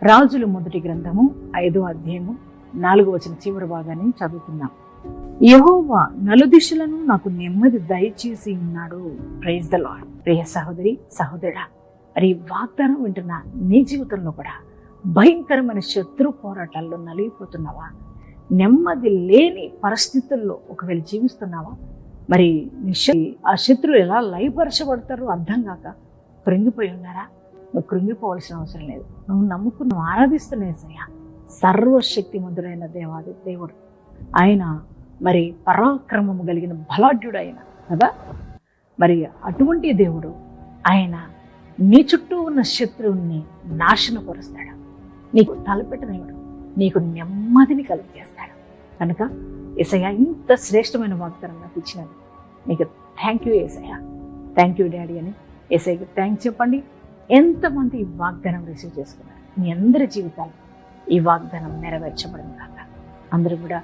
రాజుల మొదటి గ్రంథము 5వ అధ్యాయము 4వ వచనం చివరి భాగాన్ని చదువుకుందాం. యెహోవా నలుదిశలను నాకు నెమ్మది దయచేసి ఉన్నాడు. Praise the lord. ప్రియ సహోదరి సహోదరుడా, మరి వాగ్దానం వింటున్న నీ జీవితంలో కూడా భయంకరమైన శత్రు పోరాటాల్లో నలిగిపోతున్నావా? నెమ్మది లేని పరిస్థితుల్లో ఒకవేళ జీవిస్తున్నావా? మరి ఆ శత్రువులు ఎలా లయపరచబడతారో అర్థం కాక కృంగిపోయి ఉన్నారా? నువ్వు కృంగిపోవాల్సిన అవసరం లేదు. నువ్వు నమ్ముకున్న ఆరాధిస్తున్న యేసయ్య సర్వశక్తిమంతుడైన దేవుడు. ఆయన మరి పరాక్రమము కలిగిన బలాఢ్యుడు ఆయన కదా. మరి అటువంటి దేవుడు ఆయన నీ చుట్టూ ఉన్న శత్రువుని నాశనపరుస్తాడు. నీకు తలపెట్టనివాడు, నీకు నెమ్మదిని కలిగజేస్తాడు. కనుక యేసయ్య ఇంత శ్రేష్టమైన వాగ్దానం నాకు ఇచ్చినది. నీకు thank you Yesayya, thank you daddy అని యేసయ్యకి థ్యాంక్స్ చెప్పండి. ఎంతమంది ఈ వాగ్దానం రిసీవ్ చేసుకున్నారు? మీ అందరి జీవితాలు ఈ వాగ్దానం నెరవేర్చబడింది కాక అందరూ కూడా